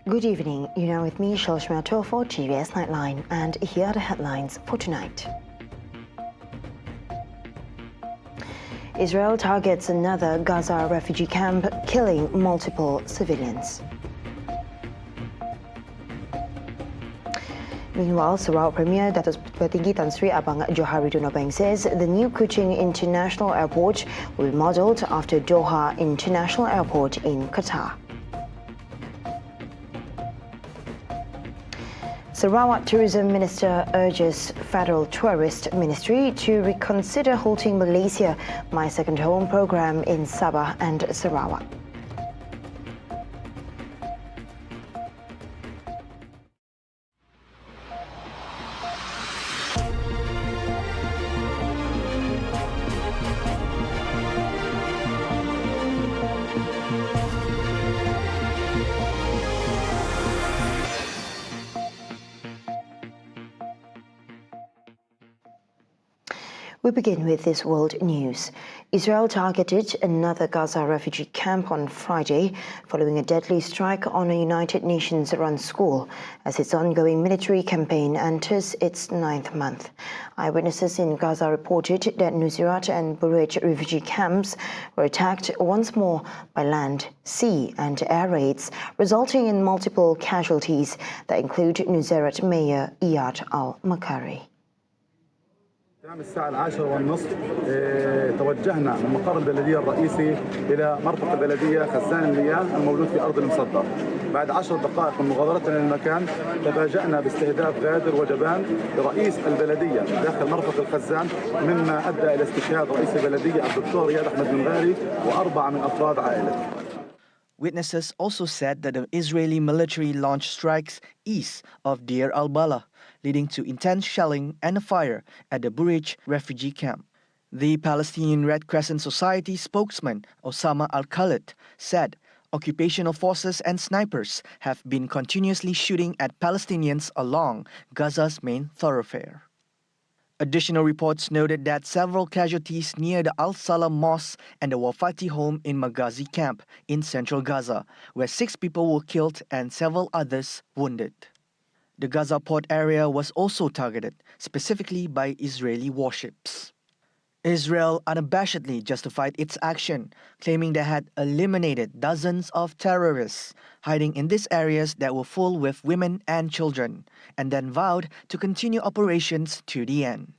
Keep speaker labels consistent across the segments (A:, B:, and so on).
A: Good evening, you're now with me, Shalshmato for Tvs Nightline, and here are the headlines for tonight. Israel targets another Gaza refugee camp, killing multiple civilians. Meanwhile, Sarawak Premier Datuk Petinggi Tan Sri Abang Johari Dunobeng says the new Kuching International Airport will be modelled after Doha International Airport in Qatar. Sarawak Tourism Minister urges Federal Tourist Ministry to reconsider halting Malaysia My Second Home program in Sabah and Sarawak. We begin with this world news. Israel targeted another Gaza refugee camp on Friday following a deadly strike on a United Nations-run school as its ongoing military campaign enters its 9th month. Eyewitnesses in Gaza reported that Nuseirat and Bureij refugee camps were attacked once more by land, sea and air raids, resulting in multiple casualties that include Nuseirat Mayor Iyad al-Makari.
B: الساعة 10:30 توجهنا من مقر البلدية الرئيسي إلى مرفق البلدية خزان المياه الموجود في أرض المصدر. بعد 10 دقائق من مغادرتنا للمكان تفاجأنا باستهداف غادر وجبان لرئيس البلدية داخل مرفق الخزان، مما أدى إلى استشهاد رئيس البلدية الدكتور رياض أحمد بن غالي و4 من أفراد عائلته.
C: Witnesses also said that the Israeli military launched strikes east of Deir al-Balah, leading to intense shelling and a fire at the Bureij refugee camp. The Palestinian Red Crescent Society spokesman Osama al-Khalid said occupational forces and snipers have been continuously shooting at Palestinians along Gaza's main thoroughfare. Additional reports noted that several casualties near the Al-Salam Mosque and the Wafati home in Maghazi camp in central Gaza, where 6 people were killed and several others wounded. The Gaza port area was also targeted, specifically by Israeli warships. Israel unabashedly justified its action, claiming they had eliminated dozens of terrorists hiding in these areas that were full with women and children, and then vowed to continue operations to the end.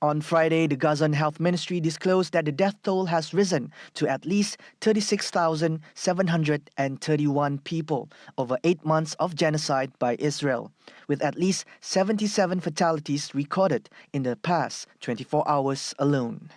C: On Friday, the Gazan Health Ministry disclosed that the death toll has risen to at least 36,731 people over 8 months of genocide by Israel, with at least 77 fatalities recorded in the past 24 hours alone.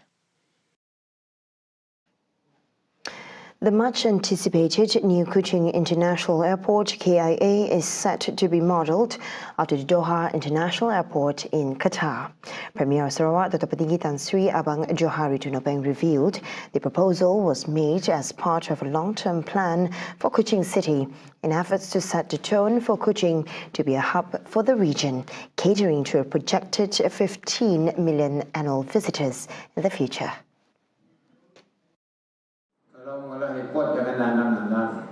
A: The much-anticipated new Kuching International Airport, KIA, is set to be modelled after the Doha International Airport in Qatar. Premier Sarawak Datuk Petinggi Tan Sri Abang Johari Dunobeng revealed the proposal was made as part of a long-term plan for Kuching City in efforts to set the tone for Kuching to be a hub for the region, catering to a projected 15 million annual visitors in the future.
D: Kalau mengalami kuat jangan nanam.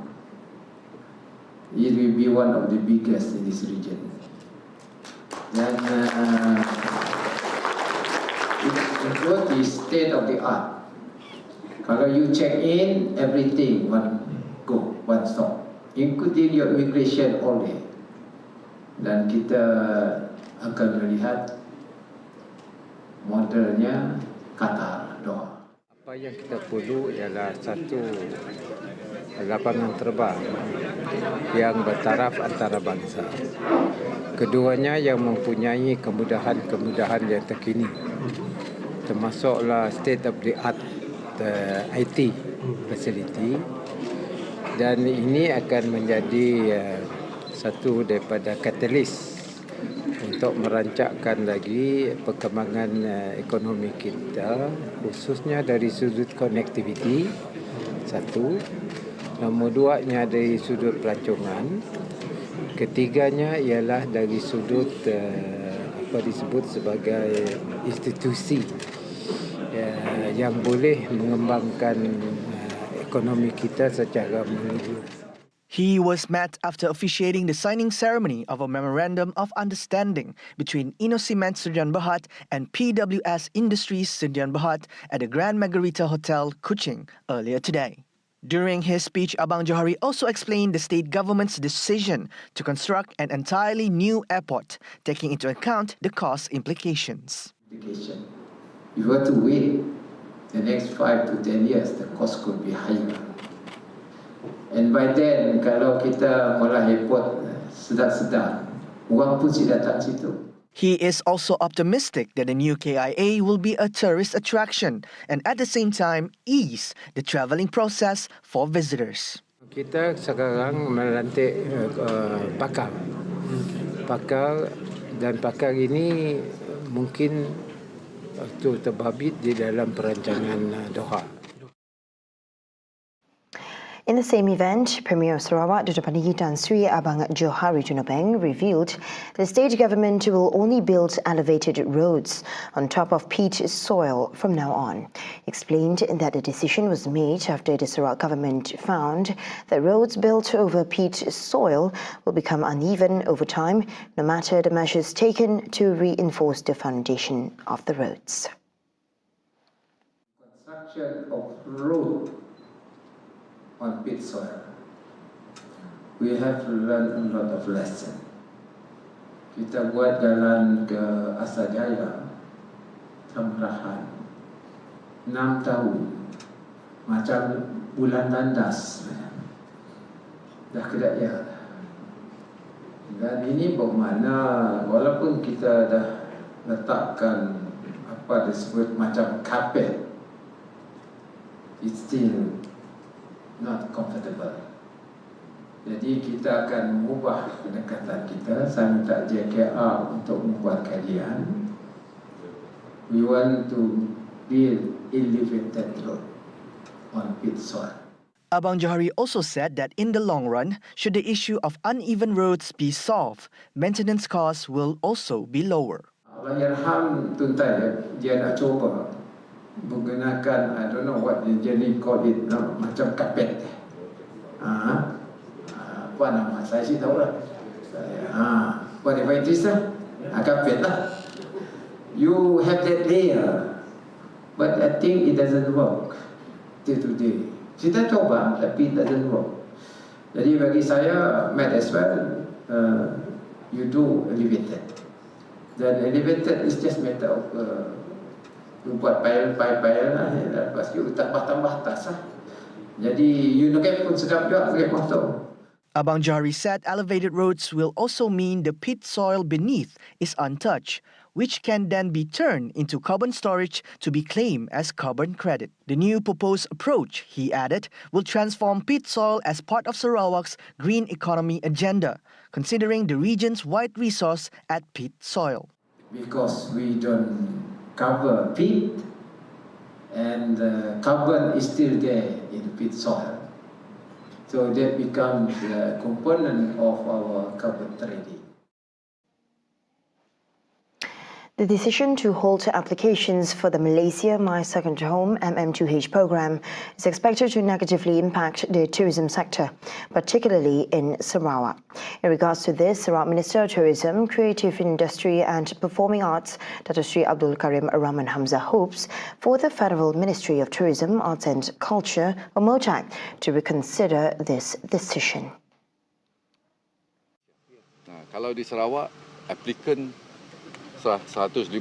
D: It will be one of the biggest in this region. Dan it is state of the art. Kalau you check in, everything one go, one stop, including your immigration all day. Dan kita akan melihat modelnya Qatar, Doha.
E: Apa yang kita perlu ialah satu lapangan terbang yang bertaraf antara bangsa. Keduanya yang mempunyai kemudahan-kemudahan yang terkini, termasuklah state of the art IT facility, dan ini akan menjadi satu daripada katalis untuk merancangkan lagi perkembangan ekonomi kita, khususnya dari sudut connectivity, satu. Nombor duanya dari sudut pelancongan. Ketiganya ialah dari sudut apa disebut sebagai institusi yang boleh mengembangkan ekonomi kita secara menyeluruh.
C: He was met after officiating the signing ceremony of a Memorandum of Understanding between Innocement Sdn Bhd and PWS Industries Sdn Bhd at the Grand Margarita Hotel, Kuching, earlier today. During his speech, Abang Johari also explained the state government's decision to construct an entirely new airport, taking into account the cost implications.
D: If you were to wait the next 5 to 10 years, the cost could be higher. And by then, kalau kita malah airport sedap-sedap, orang pun sudah datang situ.
C: He is also optimistic that the new KIA will be a tourist attraction and at the same time ease the travelling process for visitors.
E: Kita sekarang melantik pakar dan pakar ini mungkin itu terbabit di dalam perancangan Doha.
A: In the same event, Premier of Sarawak, Dr. Panigi Tan Sri Abang Johari Junobeng, revealed the state government will only build elevated roads on top of peat soil from now on. He explained that the decision was made after the Sarawak government found that roads built over peat soil will become uneven over time, no matter the measures taken to reinforce the foundation of the roads.
D: Construction of road on pit soil, we have learned a lot of lessons. Kita buat jalan ke Asajaya, Tamrahan, 6 tahun, macam bulan tandas, dah kedaya. Dan ini bermakna walaupun kita dah letakkan apa disebut macam kapet, it's still not comfortable. Jadi kita akan mengubah pendekatan kita. Saya minta JKR untuk membuat kajian. We want to build elevated road on pit soil.
C: Abang Johari also said that in the long run, should the issue of uneven roads be solved, maintenance costs will also be lower.
D: Allahyarham tuntai dia nak cuba menggunakan, I don't know what the engineer call it, no? Macam kapet. Apa nama? Saya sih tahu lah. Whatever it is lah. Kapet lah. You have that layer, but I think it doesn't work till today. Kita coba, tapi it doesn't work. Jadi bagi saya, might as well you do elevated. Dan elevated is just matter of buat payal lah, lepas tu tambah tas lah. Jadi you nak pun sedap juga pakai motor.
C: Abang Johari said elevated roads will also mean the pit soil beneath is untouched, which can then be turned into carbon storage to be claimed as carbon credit. The new proposed approach, he added, will transform pit soil as part of Sarawak's green economy agenda, considering the region's wide resource at pit soil.
D: Because we don't cover peat and carbon is still there in the pit soil. So that becomes a component of our carbon trading.
A: The decision to halt applications for the Malaysia My Second Home MM2H program is expected to negatively impact the tourism sector, particularly in Sarawak. In regards to this, Sarawak Minister of Tourism, Creative Industry and Performing Arts, Dato Sri Abdul Karim Rahman Hamzah, hopes for the Federal Ministry of Tourism, Arts and Culture, or MOTAC, to reconsider this decision.
F: Kalau di Sarawak, applicant 150,000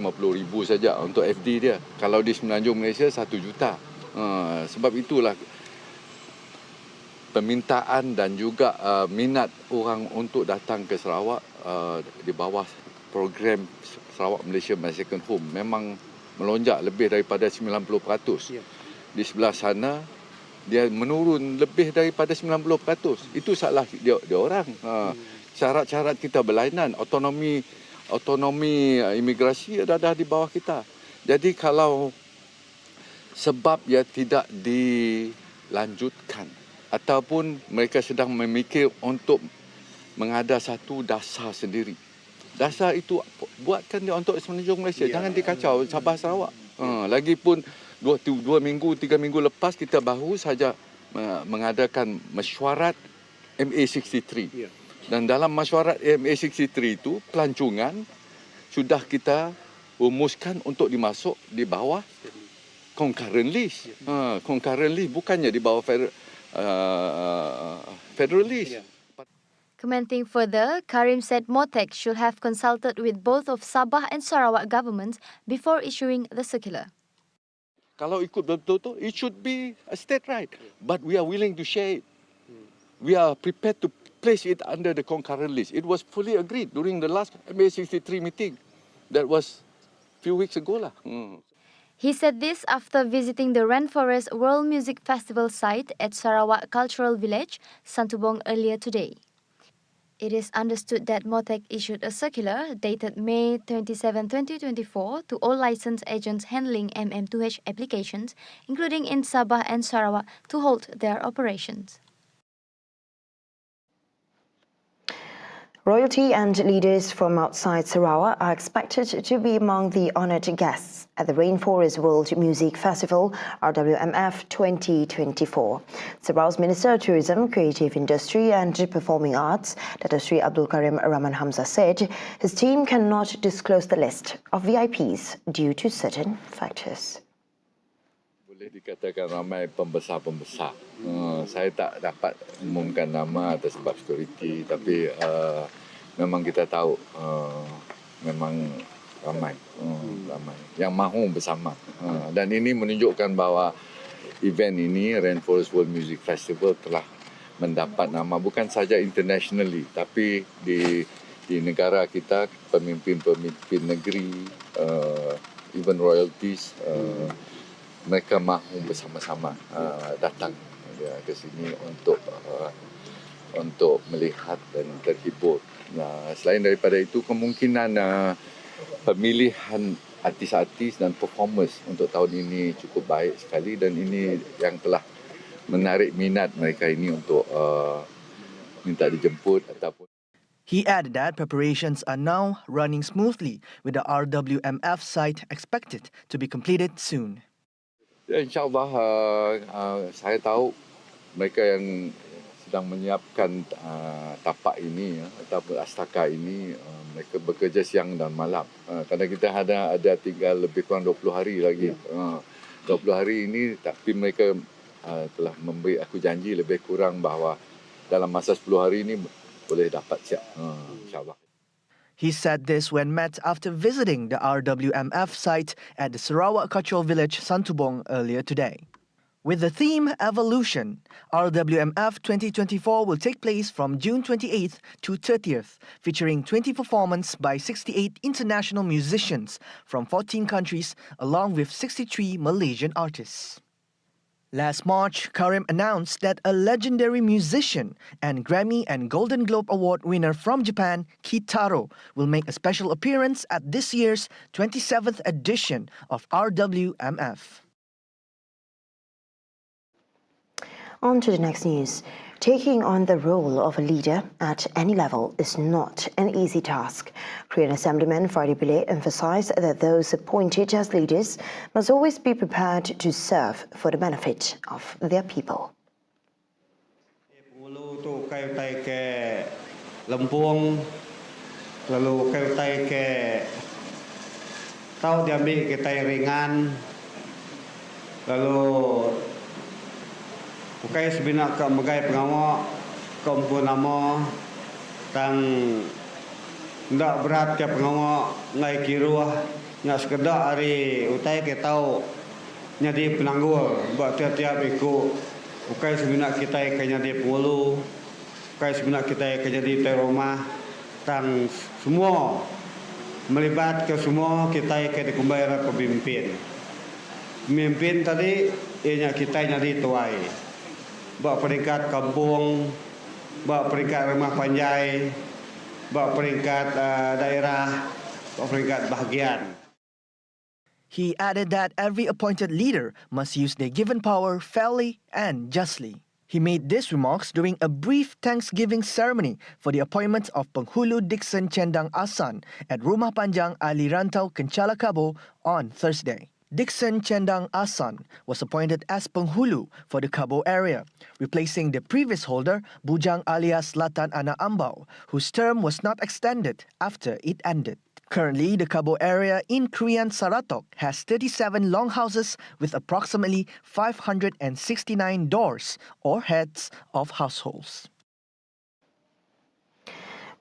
F: saja untuk FD dia. Kalau di Semenanjung Malaysia 1 juta. Sebab itulah permintaan dan juga minat orang untuk datang ke Sarawak di bawah program Sarawak Malaysia My Second Home memang melonjak lebih daripada 90%. Di sebelah sana dia menurun lebih daripada 90%. Itu salah dia orang. Syarat-syarat kita berlainan, otonomi imigrasi ada di bawah kita. Jadi kalau sebab ia tidak dilanjutkan ataupun mereka sedang memikir untuk mengada satu dasar sendiri. Dasar itu buatkan dia untuk Semenanjung Malaysia. Jangan dikacau Sabah Sarawak. Lagipun 2 minggu, 3 minggu lepas kita baru saja mengadakan mesyuarat MA63. Dan dalam mesyuarat MA63 itu, pelancongan sudah kita rumuskan untuk dimasuk di bawah concurrent list. Concurrent list bukannya di bawah federal list.
G: Commenting further, Karim said MOTAC should have consulted with both of Sabah and Sarawak governments before issuing the circular.
F: Kalau ikut betul-betul, it should be a state right. But we are willing to share it. We are prepared to place it under the concurrent list. It was fully agreed during the last MA63 meeting. That was a few weeks ago lah.
G: He said this after visiting the Rainforest World Music Festival site at Sarawak Cultural Village, Santubong, earlier today. It is understood that MOTAC issued a circular dated May 27, 2024 to all licensed agents handling MM2H applications, including in Sabah and Sarawak, to halt their operations.
A: Royalty and leaders from outside Sarawak are expected to be among the honoured guests at the Rainforest World Music Festival, RWMF 2024. Sarawak's Minister of Tourism, Creative Industry and Performing Arts, Dato Sri Abdul Karim Rahman Hamzah, said his team cannot disclose the list of VIPs due to certain factors.
F: Boleh dikatakan ramai pembesar-pembesar. Saya tak dapat umumkan nama atas sebab security, tapi memang kita tahu memang ramai yang mahu bersama. Dan ini menunjukkan bahawa event ini, Rainforest World Music Festival, telah mendapat nama bukan saja internationally, tapi di negara kita, pemimpin-pemimpin negeri, even royalties, mereka mahu bersama-sama datang ke sini untuk melihat dan terhibur. Selain daripada itu, kemungkinan pemilihan artis-artis dan performers untuk tahun ini cukup baik sekali, dan ini yang telah menarik minat mereka ini untuk minta dijemput ataupun.
C: He added that preparations are now running smoothly, with the RWMF site expected to be completed soon.
F: InsyaAllah, saya tahu mereka yang sedang menyiapkan tapak ini ataupun astaka ini, mereka bekerja siang dan malam. Kerana kita ada tinggal lebih kurang 20 hari lagi. 20 hari ini, tapi mereka telah memberi aku janji lebih kurang bahawa dalam masa 10 hari ini boleh dapat siap, insyaAllah.
C: He said this when met after visiting the RWMF site at the Sarawak Cultural Village, Santubong, earlier today. With the theme Evolution, RWMF 2024 will take place from June 28th to 30th, featuring 20 performances by 68 international musicians from 14 countries, along with 63 Malaysian artists. Last March, Karim announced that a legendary musician and Grammy and Golden Globe Award winner from Japan, Kitaro, will make a special appearance at this year's 27th edition of RWMF.
A: On to the next news. Taking on the role of a leader at any level is not an easy task. Korean Assemblyman Friday Pillay emphasized that those appointed as leaders must always be prepared to serve for the benefit of their people.
H: Tu kayu tai ke Lempung, lalu kayu tai ke Tau diambil ke tai ringan, lalu bukai sebenak ke megai pengawak, kompon nama, tang ndak berat ke pengawak ngai kiruah, nyak sekedar hari utai ke Tau nyadi penanggul, buat tiap-tiap ikut. Bukai sebenak kita ke jadi pengulu, bukai sebenak kita ke jadi tai rumah, tang semua melibat ke semua kita ke dikumbai pemimpin. Pemimpin tadi ianya kita jadi tuai. Bawa peringkat kampung, bawa peringkat rumah panjai, bawa peringkat daerah, bawa peringkat bahagian.
C: He added that every appointed leader must use their given power fairly and justly. He made these remarks during a brief Thanksgiving ceremony for the appointment of Penghulu Dixon Cendang Asan at Rumah Panjang Ali Rantau Kenchala Kabo on Thursday. Dixon Cendang Asan was appointed as Penghulu for the Kabo area, replacing the previous holder, Bujang alias Latan Anak Ambau, whose term was not extended after it ended. Currently, the Kabo area in Korean Saratok has 37 longhouses with approximately 569 doors or heads of households.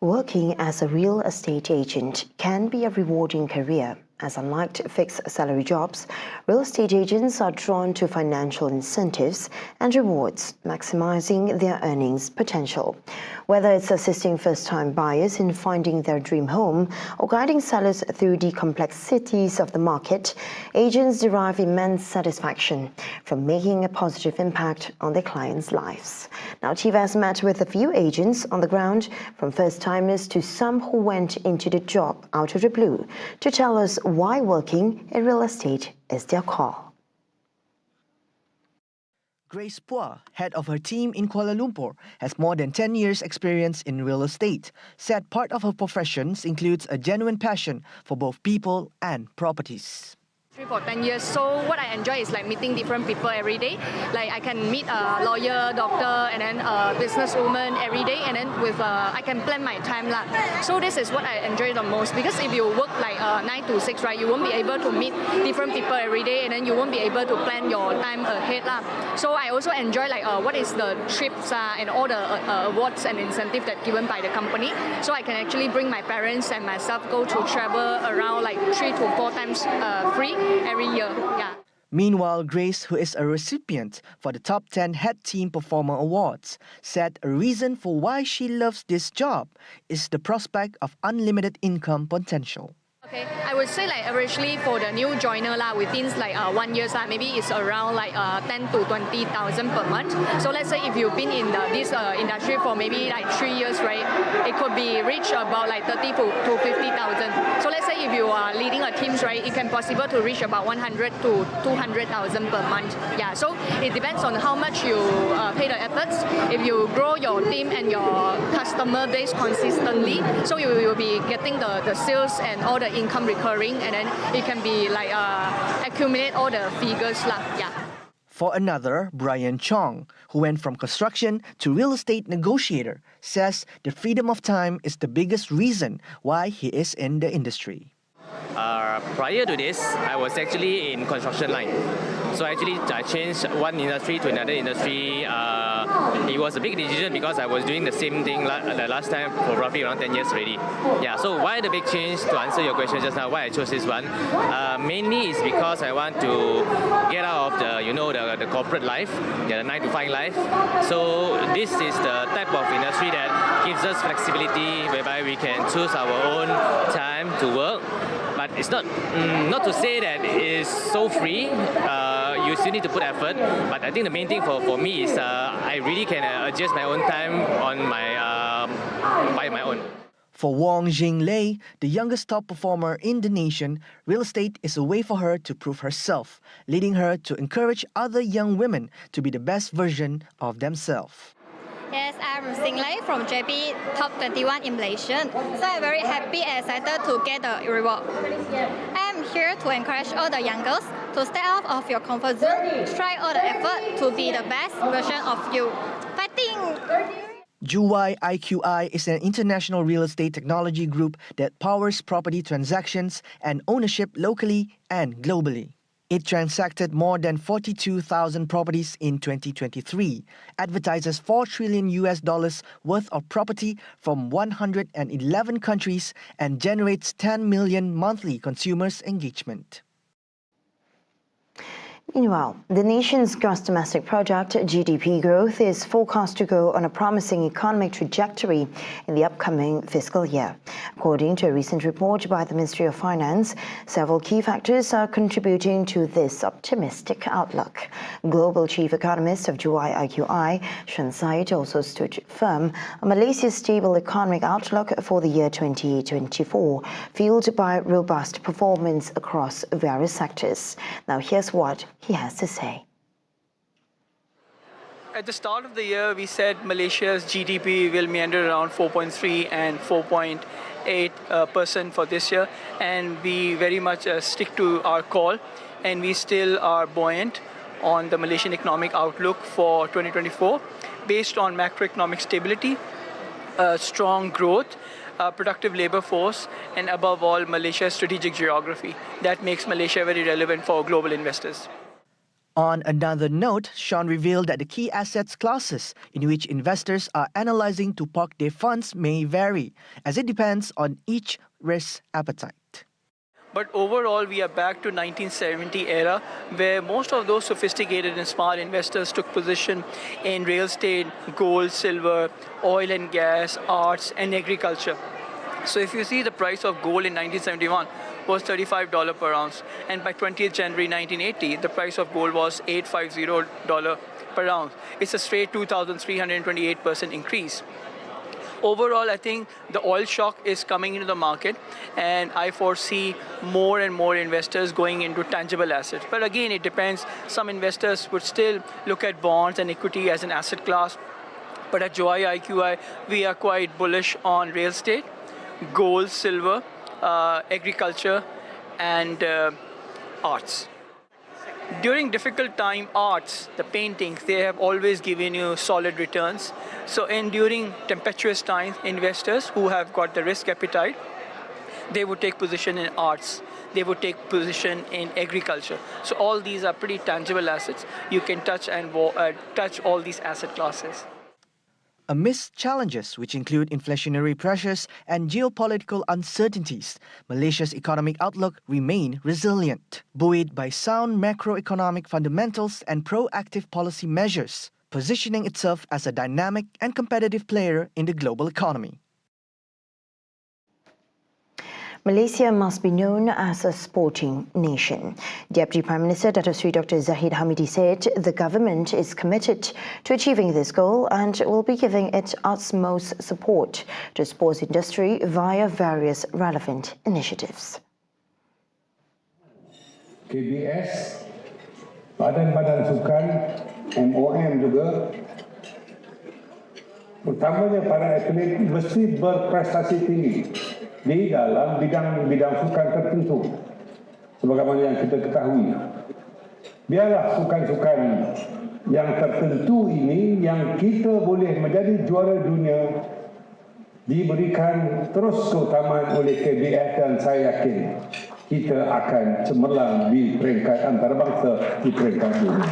A: Working as a real estate agent can be a rewarding career, as unlike fixed salary jobs, real estate agents are drawn to financial incentives and rewards, maximizing their earnings potential. Whether it's assisting first-time buyers in finding their dream home or guiding sellers through the complexities of the market, agents derive immense satisfaction from making a positive impact on their clients' lives. Now, Tvs met with a few agents on the ground, from first-timers to some who went into the job out of the blue, to tell us why working in real estate is their call.
C: Grace Pua, head of her team in Kuala Lumpur, has more than 10 years' experience in real estate. Said part of her professions includes a genuine passion for both people and properties.
I: For 10 years, so what I enjoy is like meeting different people every day. Like I can meet a lawyer, doctor, and then a businesswoman every day, and then with I can plan my time lah. So this is what I enjoy the most, because if you work like 9 to 6, right, you won't be able to meet different people every day, and then you won't be able to plan your time ahead lah. So I also enjoy like what is the trips and all the awards and incentives that given by the company. So I can actually bring my parents and myself go to travel around like 3 to 4 times free every year. Yeah.
C: Meanwhile, Grace, who is a recipient for the Top 10 Head Team Performer Awards, said a reason for why she loves this job is the prospect of unlimited income potential.
I: Okay, I would say like averagely for the new joiner lah, within like 1 year, maybe it's around like 10 to 20,000 per month. So let's say if you've been in this industry for maybe like 3 years, right, it could be reach about like 30 to 50,000. So let's say if you are leading a team, right, it can possible to reach about 100 to 200,000 per month. Yeah, so it depends on how much you pay the efforts. If you grow your team and your customer base consistently, so you will be getting the sales and all the income recurring, and then it can be like accumulate all the figures lah. Yeah.
C: For another, Brian Chong, who went from construction to real estate negotiator, says the freedom of time is the biggest reason why he is in the industry.
J: Prior to this, I was actually in construction line. So actually, I changed one industry to another industry. It was a big decision because I was doing the same thing the last time for roughly around 10 years already. Yeah. So why the big change? To answer your question just now, why I chose this one, mainly is because I want to get out of the corporate life, the 9 to 5 life. So this is the type of industry that gives us flexibility, whereby we can choose our own time to work. But it's not to say that it is so free. You still need to put effort. But I think the main thing for me is I really can adjust my own time on by my own.
C: For Wong Jing Lei, the youngest top performer in the nation, real estate is a way for her to prove herself, leading her to encourage other young women to be the best version of themselves.
K: Yes, I'm Singlei from JP Top 21 in Malaysia. So I'm very happy and excited to get the reward. I'm here to encourage all the young girls to step out of your comfort zone, try all the effort to be the best version of you. Fighting!
C: Juwai IQI is an international real estate technology group that powers property transactions and ownership locally and globally. It transacted more than 42,000 properties in 2023, advertises $4 trillion worth of property from 111 countries, and generates 10 million monthly consumers engagement.
A: Meanwhile, the nation's gross domestic product, GDP growth, is forecast to go on a promising economic trajectory in the upcoming fiscal year. According to a recent report by the Ministry of Finance, several key factors are contributing to this optimistic outlook. Global chief economist of Juwai IQI, Shan Said, also stood firm on Malaysia's stable economic outlook for the year 2024, fueled by robust performance across various sectors. Now, here's what he has to say.
L: At the start of the year, we said Malaysia's GDP will meander around 4.3 and 4.8% for this year, and we very much stick to our call, and we still are buoyant on the Malaysian economic outlook for 2024 based on macroeconomic stability, strong growth, productive labor force, and above all, Malaysia's strategic geography. That makes Malaysia very relevant for global investors.
C: On another note, Sean revealed that the key assets classes in which investors are analysing to park their funds may vary, as it depends on each risk appetite.
L: But overall, we are back to 1970 era, where most of those sophisticated and smart investors took position in real estate, gold, silver, oil and gas, arts, and agriculture. So if you see the price of gold in 1971 was $35 per ounce, and by 20th January 1980, the price of gold was $850 per ounce. It's a straight 2,328% increase. Overall, I think the oil shock is coming into the market, and I foresee more and more investors going into tangible assets. But again, it depends. Some investors would still look at bonds and equity as an asset class. But at Juwai IQI, we are quite bullish on real estate, gold, silver, agriculture, and arts. During difficult time, arts, the paintings, they have always given you solid returns. So during tempestuous times, investors who have got the risk appetite, they would take position in arts. They would take position in agriculture. So all these are pretty tangible assets. You can touch all these asset classes.
C: Amidst challenges which include inflationary pressures and geopolitical uncertainties, Malaysia's economic outlook remained resilient, buoyed by sound macroeconomic fundamentals and proactive policy measures, positioning itself as a dynamic and competitive player in the global economy.
A: Malaysia must be known as a sporting nation. Deputy Prime Minister Dato' Sri Dr. Zahid Hamidi said the government is committed to achieving this goal and will be giving its utmost support to the sports industry via various relevant initiatives.
M: KBS, badan-badan sukan, MOM juga, utamanya para atlet mesti berprestasi tinggi di dalam bidang sukan tertentu. Sebagaimana yang kita ketahui, biarlah sukan-sukan yang tertentu ini yang kita boleh menjadi juara dunia diberikan terus keutamaan oleh KBS, dan saya yakin kita akan cemerlang di peringkat antarabangsa di peringkat dunia.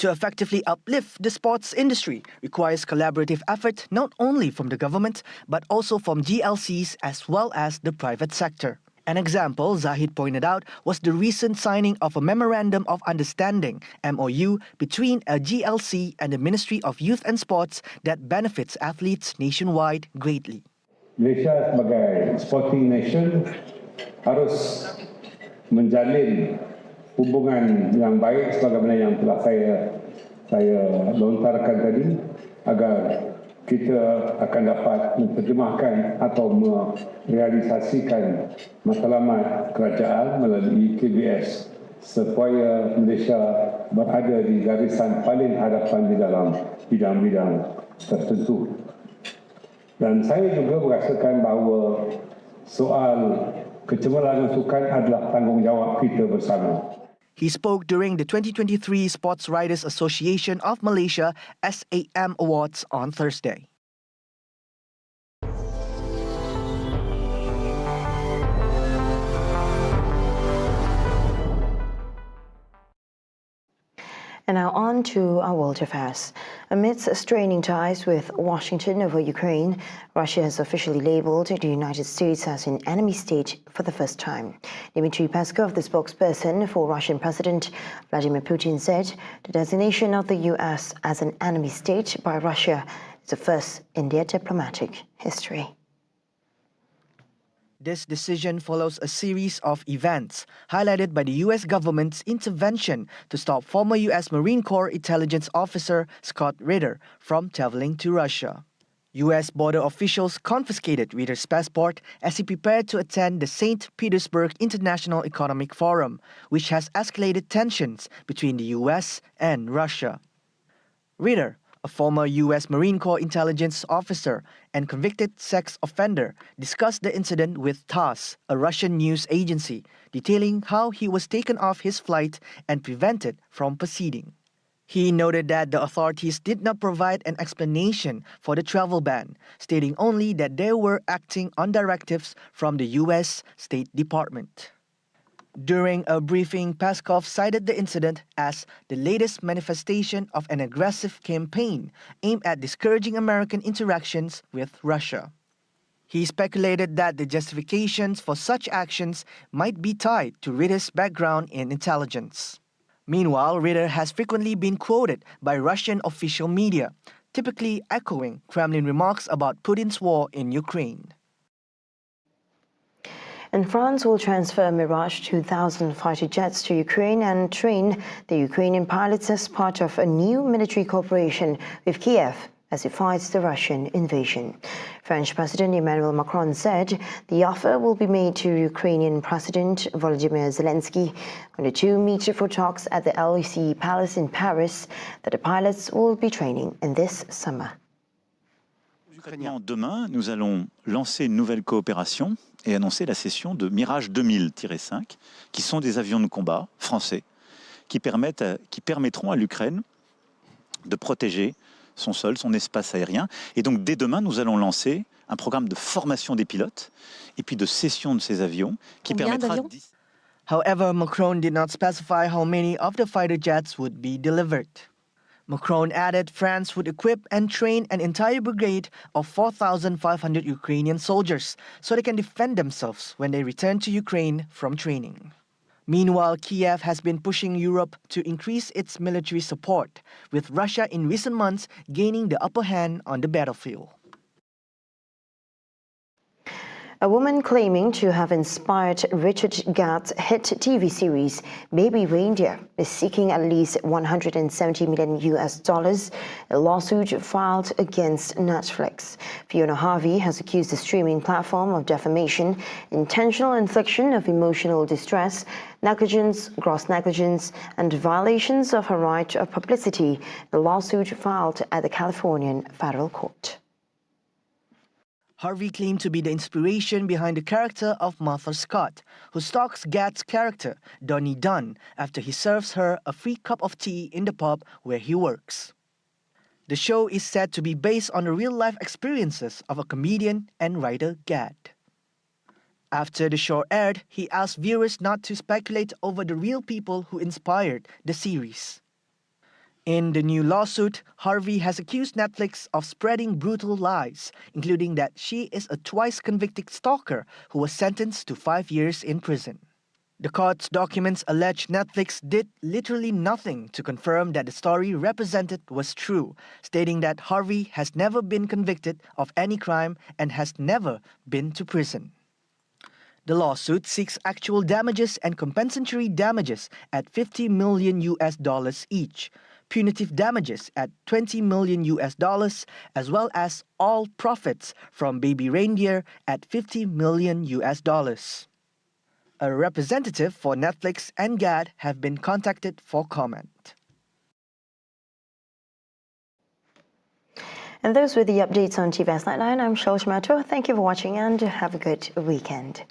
C: To effectively uplift the sports industry requires collaborative effort not only from the government but also from GLCs as well as the private sector. An example, Zahid pointed out, was the recent signing of a Memorandum of Understanding, MOU, between a GLC and the Ministry of Youth and Sports that benefits athletes nationwide greatly.
M: Malaysia sebagai sporting nation harus menjalin hubungan yang baik sebagaimana yang telah saya lontarkan tadi, agar kita akan dapat menerjemahkan atau merealisasikan matlamat kerajaan melalui KBS supaya Malaysia berada di garisan paling hadapan di dalam bidang-bidang tertentu. Dan saya juga merasakan bahawa soal kecemerlangan sukan adalah tanggungjawab kita bersama.
C: He spoke during the 2023 Sports Writers Association of Malaysia SAM Awards on Thursday.
A: And now on to our world affairs. Amidst straining ties with Washington over Ukraine, Russia has officially labelled the United States as an enemy state for the first time. Dmitry Peskov, the spokesperson for Russian President Vladimir Putin, said the designation of the US as an enemy state by Russia is the first in their diplomatic history.
C: This decision follows a series of events highlighted by the U.S. government's intervention to stop former U.S. Marine Corps intelligence officer Scott Ritter from traveling to Russia. U.S. border officials confiscated Ritter's passport as he prepared to attend the St. Petersburg International Economic Forum, which has escalated tensions between the U.S. and Russia. Ritter, a former U.S. Marine Corps intelligence officer and convicted sex offender, discussed the incident with TASS, a Russian news agency, detailing how he was taken off his flight and prevented from proceeding. He noted that the authorities did not provide an explanation for the travel ban, stating only that they were acting on directives from the U.S. State Department. During a briefing, Peskov cited the incident as the latest manifestation of an aggressive campaign aimed at discouraging American interactions with Russia. He speculated that the justifications for such actions might be tied to Ritter's background in intelligence. Meanwhile, Ritter has frequently been quoted by Russian official media, typically echoing Kremlin remarks about Putin's war in Ukraine.
A: And France will transfer Mirage 2000 fighter jets to Ukraine and train the Ukrainian pilots as part of a new military cooperation with Kiev as it fights the Russian invasion. French President Emmanuel Macron said the offer will be made to Ukrainian President Volodymyr Zelensky when the two meet for talks at the Élysée Palace in Paris that the pilots will be training in this summer.
N: Demain, nous allons lancer une nouvelle coopération et annoncer la cession de Mirage 2000-5, qui sont des avions de combat français, qui permettront à l'Ukraine de protéger son sol, son espace aérien. Et donc, dès demain, nous allons lancer un programme de formation des pilotes et puis de cession de ces avions qui permettra...
C: However, Macron did not specify how many of the fighter jets would be delivered. Macron added France would equip and train an entire brigade of 4,500 Ukrainian soldiers so they can defend themselves when they return to Ukraine from training. Meanwhile, Kiev has been pushing Europe to increase its military support, with Russia in recent months gaining the upper hand on the battlefield.
A: A woman claiming to have inspired Richard Gatt's hit TV series Baby Reindeer is seeking at least $170 million, a lawsuit filed against Netflix. Fiona Harvey has accused the streaming platform of defamation, intentional infliction of emotional distress, negligence, gross negligence, and violations of her right of publicity, the lawsuit filed at the Californian Federal Court.
C: Harvey claimed to be the inspiration behind the character of Martha Scott, who stalks Gatt's character, Donnie Dunn, after he serves her a free cup of tea in the pub where he works. The show is said to be based on the real-life experiences of a comedian and writer Gatt. After the show aired, he asked viewers not to speculate over the real people who inspired the series. In the new lawsuit, Harvey has accused Netflix of spreading brutal lies, including that she is a twice convicted stalker who was sentenced to 5 years in prison. The court's documents allege Netflix did literally nothing to confirm that the story represented was true, stating that Harvey has never been convicted of any crime and has never been to prison. The lawsuit seeks actual damages and compensatory damages at $50 million each, punitive damages at $20 million as well as all profits from Baby Reindeer at $50 million. A representative for Netflix and Gatt have been contacted for comment.
A: And those were the updates on Tvs Nightline. I'm Shulshmato. Thank you for watching and have a good weekend.